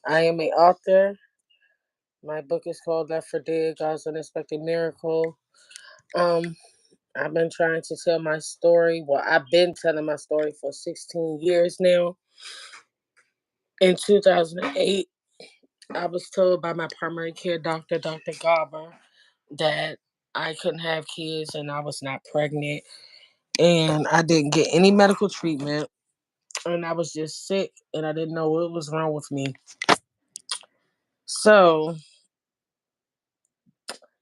I am a author. My book is called Left for Dead: God's Unexpected Miracle. Um, I've been trying to tell my story. Well, I've been telling my story for 16 years now. In 2008, I was told by my primary care doctor, Dr. Garber, that I couldn't have kids and I was not pregnant. And I didn't get any medical treatment. And I was just sick and I didn't know what was wrong with me. So,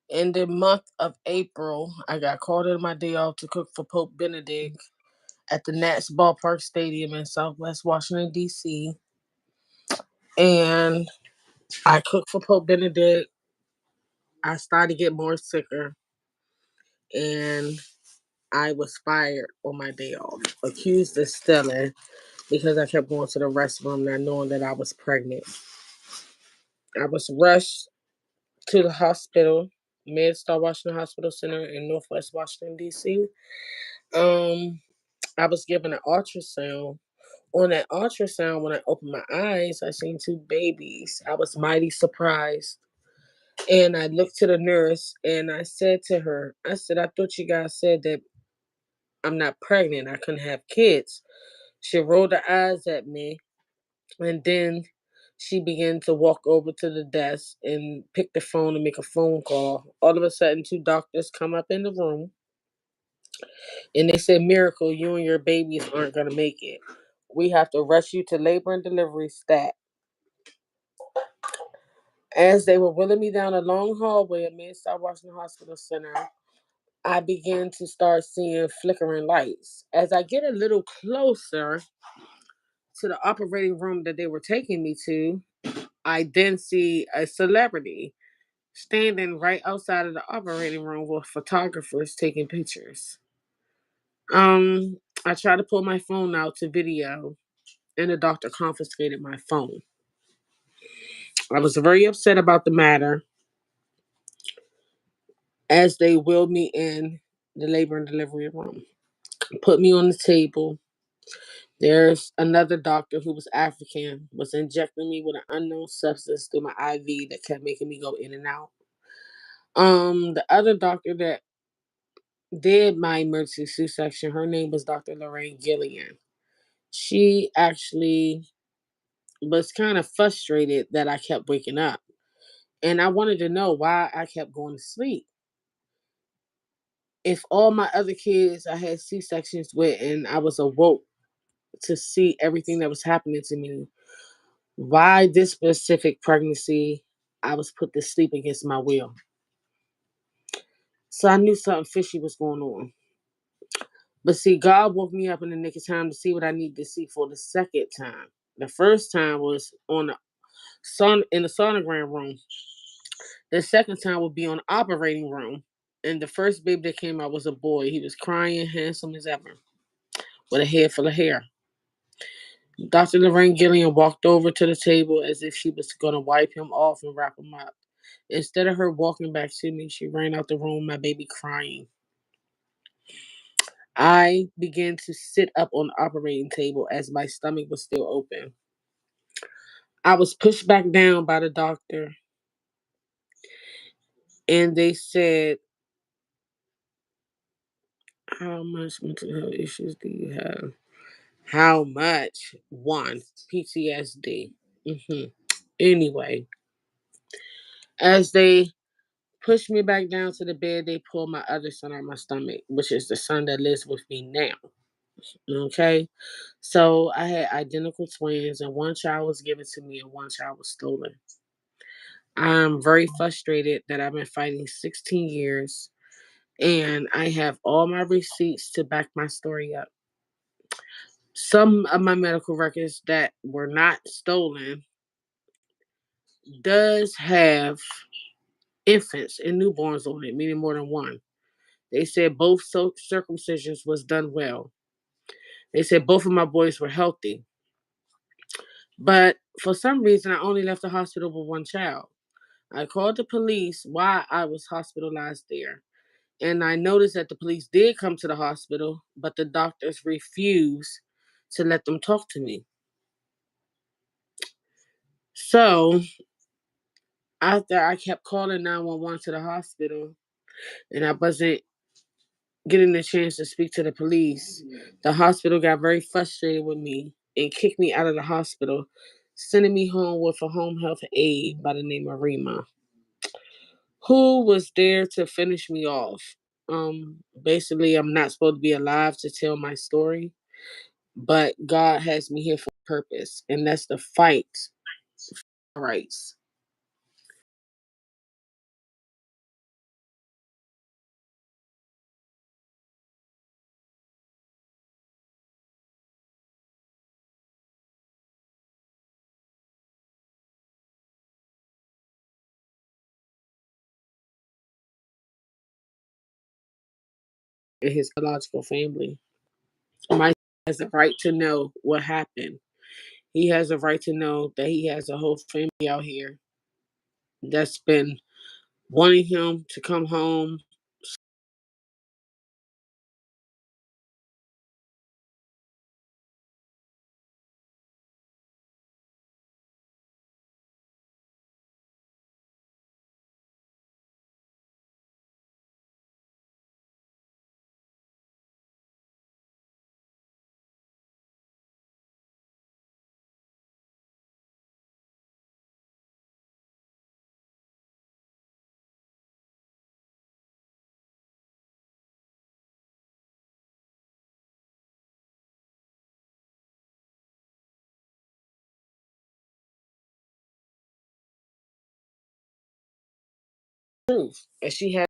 in the month of April, I got called in my day off to cook for Pope Benedict at the Nats Ballpark Stadium in Southwest Washington, D.C. And I cooked for Pope Benedict. I started to get more sicker, and I was fired on my day off, accused of stealing because I kept going to the restroom not knowing that I was pregnant. I was rushed to the hospital, MedStar Washington Hospital Center in Northwest Washington, D.C. Um, I was given an ultrasound. On that ultrasound, when I opened my eyes, I seen two babies. I was mighty surprised. And I looked to the nurse and I said to her, I said, I thought you guys said that I'm not pregnant. I couldn't have kids. She rolled her eyes at me and then she began to walk over to the desk and pick the phone and make a phone call. All of a sudden, two doctors come up in the room and they said, Miracle, you and your babies aren't going to make it. We have to rush you to labor and delivery stat. As they were wheeling me down a long hallway at Mid-South Washington Hospital Center, I began to start seeing flickering lights. As I get a little closer to the operating room that they were taking me to, I then see a celebrity standing right outside of the operating room with photographers taking pictures. I tried to pull my phone out to video, and the doctor confiscated my phone. I was very upset about the matter as they wheeled me in the labor and delivery room, put me on the table. There's another doctor who was African, was injecting me with an unknown substance through my IV that kept making me go in and out. The other doctor that did my emergency C-section, her name was Dr. Lorraine Gillian. She actually was kind of frustrated that I kept waking up. And I wanted to know why I kept going to sleep. If all my other kids I had C-sections with and I was awoke to see everything that was happening to me, why this specific pregnancy I was put to sleep against my will. So I knew something fishy was going on. But see, God woke me up in the nick of time to see what I needed to see for the second time. The first time was on the in the sonogram room. The second time would be on the operating room. And the first baby that came out was a boy. He was crying, handsome as ever, with a head full of hair. Dr. Lorraine Gillian walked over to the table as if she was going to wipe him off and wrap him up. Instead of her walking back to me, she ran out the room, my baby crying. I began to sit up on the operating table as my stomach was still open. I was pushed back down by the doctor, and they said, how much mental health issues do you have? How much? One, PTSD. Anyway, as they pushed me back down to the bed, they pulled my other son out of my stomach, which is the son that lives with me now. Okay. So I had identical twins, and one child was given to me and one child was stolen. I'm very frustrated that I've been fighting 16 years and I have all my receipts to back my story up. Some of my medical records that were not stolen does have infants and newborns on it, meaning more than one. They said both circumcisions was done well. They said both of my boys were healthy. But for some reason, I only left the hospital with one child. I called the police while I was hospitalized there. And I noticed that the police did come to the hospital, but the doctors refused to let them talk to me. So after I kept calling 911 to the hospital and I wasn't getting the chance to speak to the police, the hospital got very frustrated with me and kicked me out of the hospital, sending me home with a home health aide by the name of Rima, who was there to finish me off. Basically, I'm not supposed to be alive to tell my story, but God has me here for a purpose, and that's the fight for rights. And his biological family. My has a right to know what happened. He has a right to know that he has a whole family out here that's been wanting him to come home. Truth. And she has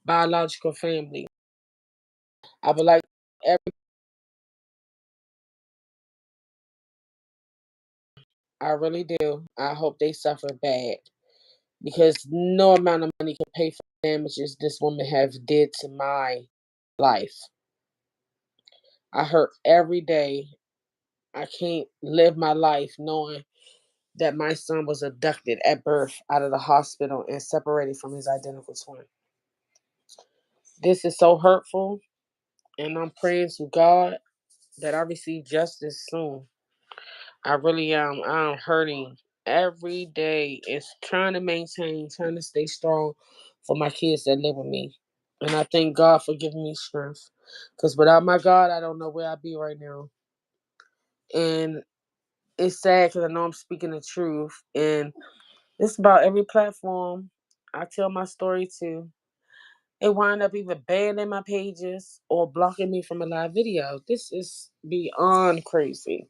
biological family. I would like every I really do. I hope they suffer bad because no amount of money can pay for the damages this woman have did to my life. I hurt every day. I can't live my life knowing that my son was abducted at birth out of the hospital and separated from his identical twin. This is so hurtful, and I'm praying to God that I receive justice soon. I really am. I'm hurting every day. It's trying to maintain, trying to stay strong for my kids that live with me. And I thank God for giving me strength. Because without my God, I don't know where I'd be right now. And it's sad because I know I'm speaking the truth. And it's about every platform I tell my story to. It wind up either banning my pages or blocking me from a live video. This is beyond crazy.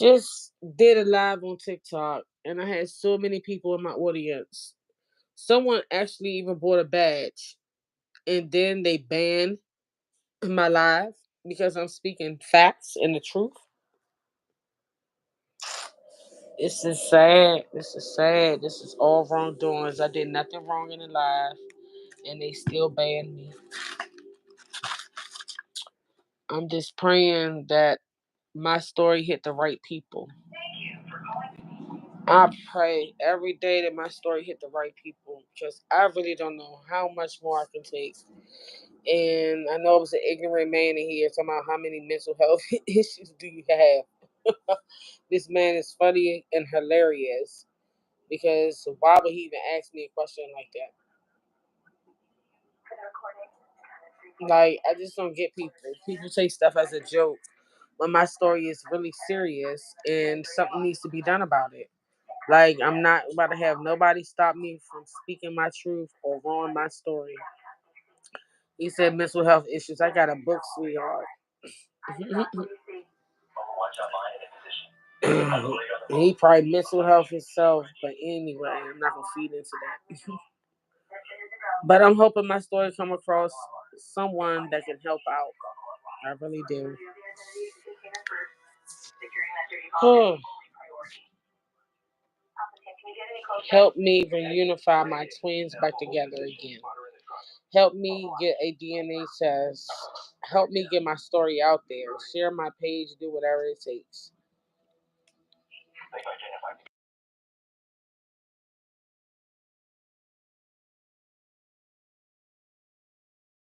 Just did a live on TikTok and I had so many people in my audience. Someone actually even bought a badge and then they banned my live because I'm speaking facts and the truth. This is sad. This is sad. This is all wrongdoings. I did nothing wrong in the live and they still banned me. I'm just praying that my story hit the right people. I pray every day that my story hit the right people because I really don't know how much more I can take. And I know it was an ignorant man in here talking about how many mental health issues do you have. This man is funny and hilarious because why would he even ask me a question like that? Like, I just don't get people. People take stuff as a joke when my story is really serious and something needs to be done about it. Like, I'm not about to have nobody stop me from speaking my truth or ruin my story. He said mental health issues. I got a book, sweetheart. He probably mental health himself, but anyway, I'm not gonna feed into that. But I'm hoping my story come across someone that can help out. I really do. Hmm. Help me reunify my twins back together again. Help me get a DNA test. Help me get my story out there. Share my page, do whatever it takes.